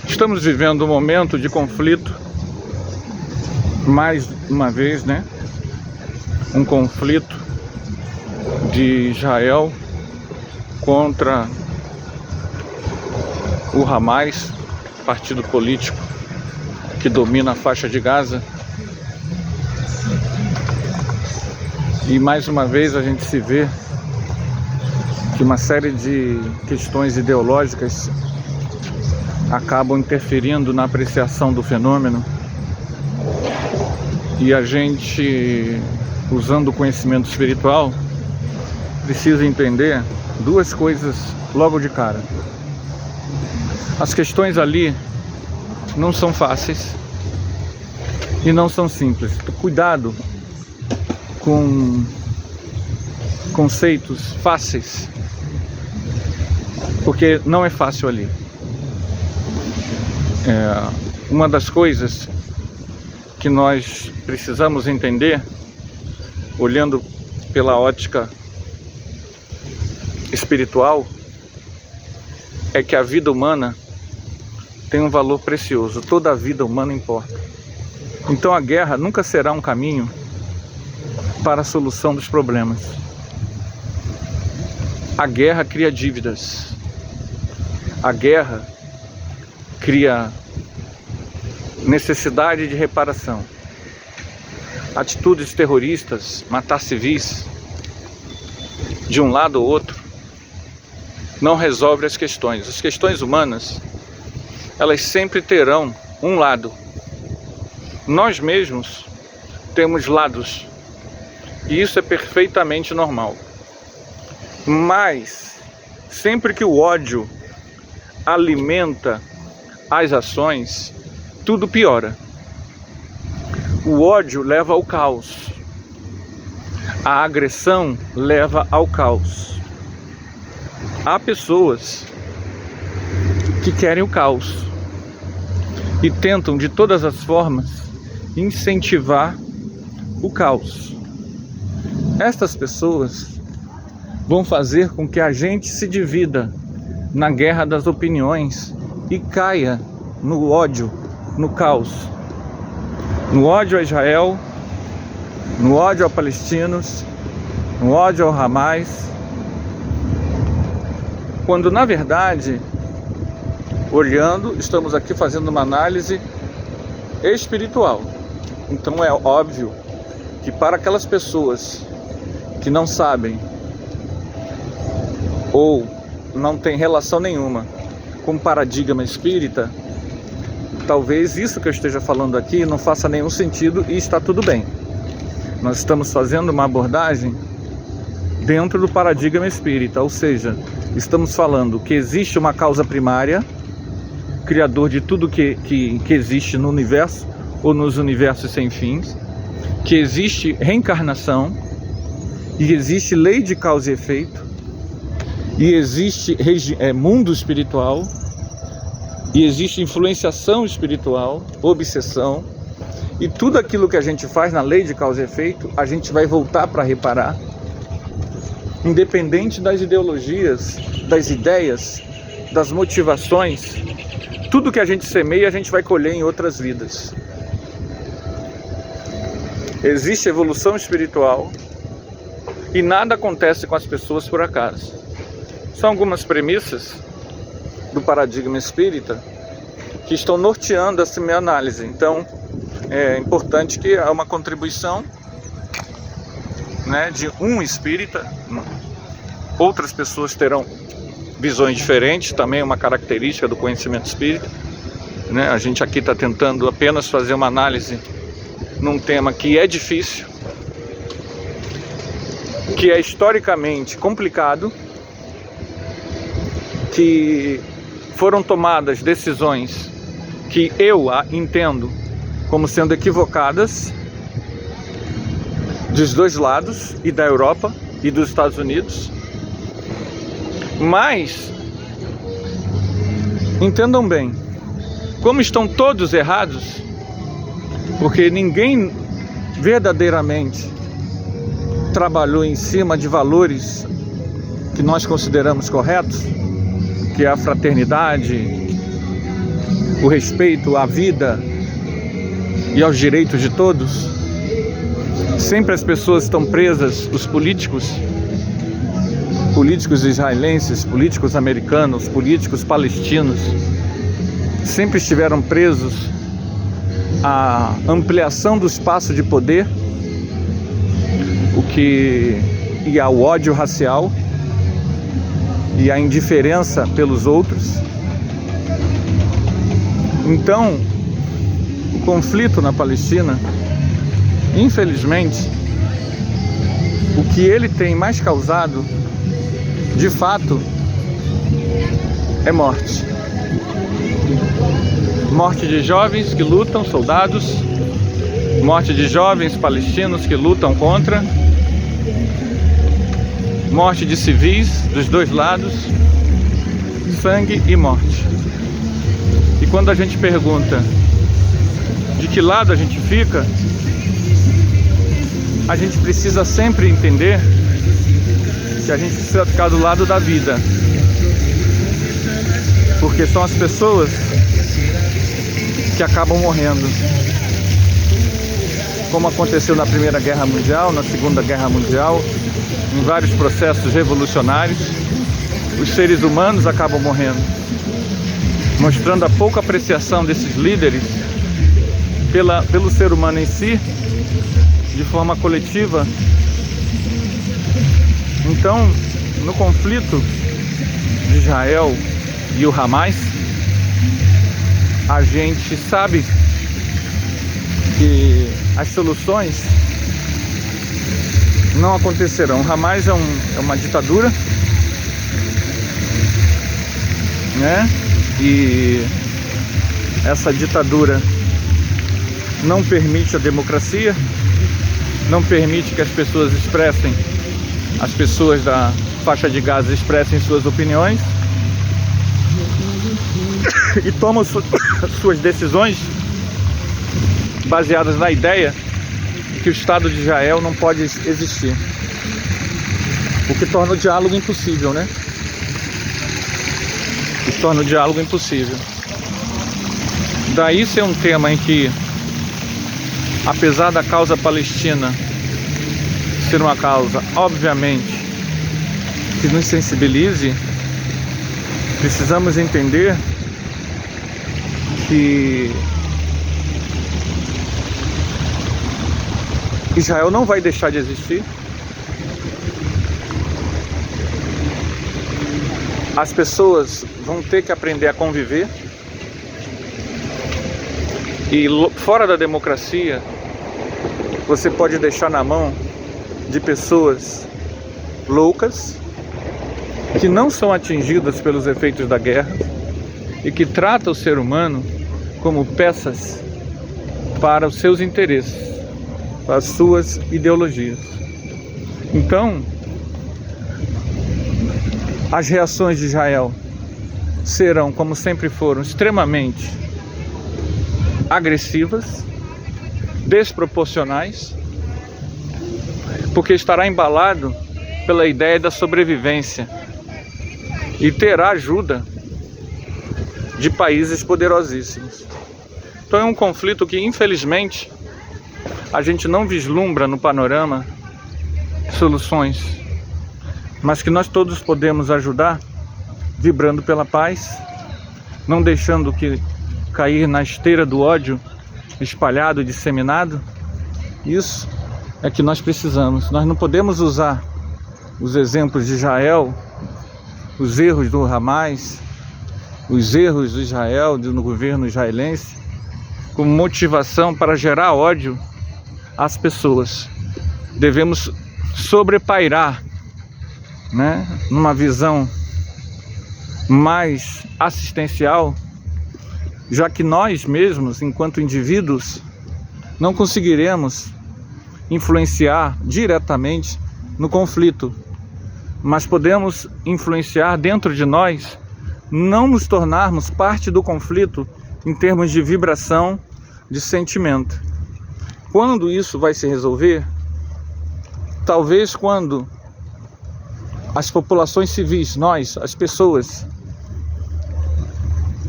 Estamos vivendo um momento de conflito, mais uma vez, né? Um conflito de Israel contra o Hamas, partido político que domina a faixa de Gaza. E mais uma vez a gente se vê que uma série de questões ideológicas acabam interferindo na apreciação do fenômeno, e a gente, usando o conhecimento espiritual, precisa entender duas coisas logo de cara. As questões ali não são fáceis e não são simples. Cuidado com conceitos fáceis, porque não é fácil ali. Uma das coisas que nós precisamos entender, olhando pela ótica espiritual, é que a vida humana tem um valor precioso. Toda a vida humana importa. Então a guerra nunca será um caminho para a solução dos problemas. A guerra cria dívidas. A guerra cria necessidade de reparação. Atitudes terroristas, matar civis, de um lado ou outro, não resolve as questões. As questões humanas, elas sempre terão um lado. Nós mesmos temos lados, e isso é perfeitamente normal. Mas sempre que o ódio alimenta as ações, tudo piora. O ódio leva ao caos. A agressão leva ao caos. Há pessoas que querem o caos e tentam de todas as formas incentivar o caos. Estas pessoas vão fazer com que a gente se divida na guerra das opiniões e caia no ódio, no caos, no ódio a Israel, no ódio a palestinos, no ódio ao Hamas, quando na verdade, olhando, estamos aqui fazendo uma análise espiritual. Então é óbvio que para aquelas pessoas que não sabem ou não têm relação nenhuma com o paradigma espírita, talvez isso que eu esteja falando aqui não faça nenhum sentido, e está tudo bem. Nós estamos fazendo uma abordagem dentro do paradigma espírita, ou seja, estamos falando que existe uma causa primária, criador de tudo que existe no universo ou nos universos sem fins, que existe reencarnação, e existe lei de causa e efeito, e existe mundo espiritual, e existe influenciação espiritual, obsessão, e tudo aquilo que a gente faz na lei de causa e efeito, a gente vai voltar para reparar, independente das ideologias, das ideias, das motivações. Tudo que a gente semeia, a gente vai colher em outras vidas. Existe evolução espiritual e nada acontece com as pessoas por acaso. São algumas premissas do paradigma espírita que estão norteando essa minha análise. Então é importante que há uma contribuição, né, de um espírita. Outras pessoas terão visões diferentes, também é uma característica do conhecimento espírita, né? A gente aqui está tentando apenas fazer uma análise num tema que é difícil, que é historicamente complicado, que foram tomadas decisões que eu entendo como sendo equivocadas dos dois lados, e da Europa e dos Estados Unidos. Mas entendam bem, como estão todos errados, porque ninguém verdadeiramente trabalhou em cima de valores que nós consideramos corretos, que é a fraternidade, o respeito à vida e aos direitos de todos, sempre as pessoas estão presas, os políticos israelenses, políticos americanos, políticos palestinos, sempre estiveram presos à ampliação do espaço de poder, e ao ódio racial e à indiferença pelos outros. Então, o conflito na Palestina, infelizmente, o que ele tem mais causado, de fato, é morte. Morte de jovens que lutam, soldados, morte de jovens palestinos que lutam contra, morte de civis dos dois lados, sangue e morte. E quando a gente pergunta de que lado a gente fica, a gente precisa sempre entender que a gente precisa ficar do lado da vida, porque são as pessoas que acabam morrendo, como aconteceu na Primeira Guerra Mundial, na Segunda Guerra Mundial, em vários processos revolucionários, os seres humanos acabam morrendo, mostrando a pouca apreciação desses líderes pelo ser humano em si, de forma coletiva. Então, no conflito de Israel e o Hamas, a gente sabe que as soluções não acontecerão. O Hamas é uma ditadura, né? E essa ditadura não permite a democracia, não permite que as pessoas da faixa de Gaza expressem suas opiniões e tomam suas decisões baseadas na ideia de que o Estado de Israel não pode existir, o que torna o diálogo impossível, né? O que torna o diálogo impossível. Daí ser um tema em que, apesar da causa palestina ser uma causa, obviamente, que nos sensibilize, precisamos entender que Israel não vai deixar de existir. As pessoas vão ter que aprender a conviver. E fora da democracia, você pode deixar na mão de pessoas loucas, que não são atingidas pelos efeitos da guerra e que tratam o ser humano como peças para os seus interesses, para as suas ideologias. Então, as reações de Israel serão, como sempre foram, extremamente agressivas, desproporcionais, porque estará embalado pela ideia da sobrevivência e terá ajuda de países poderosíssimos. Então é um conflito que, infelizmente, a gente não vislumbra no panorama soluções, mas que nós todos podemos ajudar vibrando pela paz, não deixando que cair na esteira do ódio espalhado e disseminado. Isso é que nós precisamos. Nós não podemos usar os exemplos de Israel, os erros do Hamas, os erros do Israel, no governo israelense, como motivação para gerar ódio às pessoas. Devemos sobrepairar, né, numa visão mais assistencial, já que nós mesmos, enquanto indivíduos, não conseguiremos influenciar diretamente no conflito, mas podemos influenciar dentro de nós, não nos tornarmos parte do conflito em termos de vibração, de sentimento. Quando isso vai se resolver? Talvez quando as populações civis, nós, as pessoas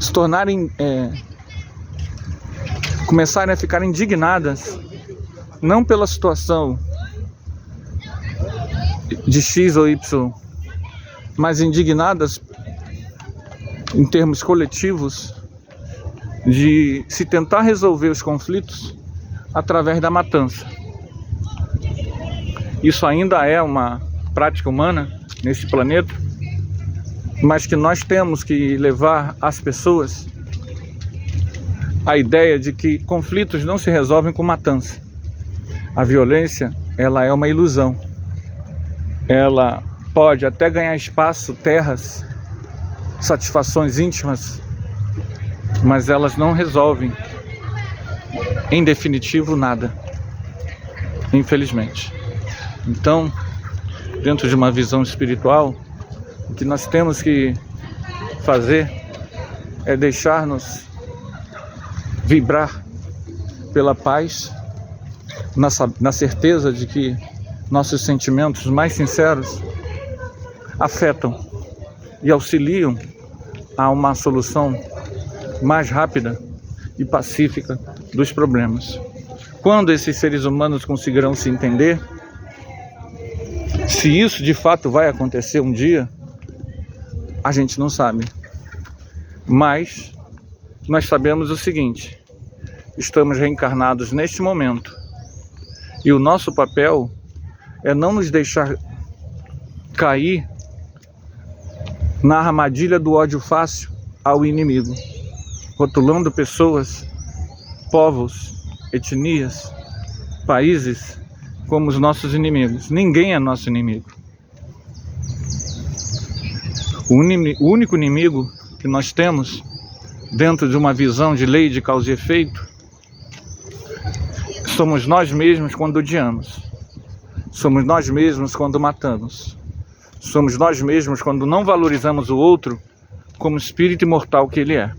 se tornarem, começarem a ficar indignadas, não pela situação de X ou Y, mas indignadas em termos coletivos, de se tentar resolver os conflitos através da matança. Isso ainda é uma prática humana nesse planeta, mas que nós temos que levar às pessoas a ideia de que conflitos não se resolvem com matança. A violência, ela é uma ilusão. Ela pode até ganhar espaço, terras, satisfações íntimas, mas elas não resolvem, em definitivo, nada, infelizmente. Então, dentro de uma visão espiritual, o que nós temos que fazer é deixar-nos vibrar pela paz, na certeza de que nossos sentimentos mais sinceros afetam e auxiliam a uma solução mais rápida e pacífica dos problemas. Quando esses seres humanos conseguirão se entender, se isso de fato vai acontecer um dia, a gente não sabe. Mas nós sabemos o seguinte: estamos reencarnados neste momento. E o nosso papel é não nos deixar cair na armadilha do ódio fácil ao inimigo, rotulando pessoas, povos, etnias, países como os nossos inimigos. Ninguém é nosso inimigo. O único inimigo que nós temos, dentro de uma visão de lei de causa e efeito, somos nós mesmos quando odiamos. Somos nós mesmos quando matamos. Somos nós mesmos quando não valorizamos o outro como espírito imortal que ele é.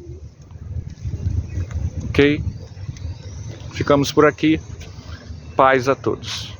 Ok? Ficamos por aqui. Paz a todos.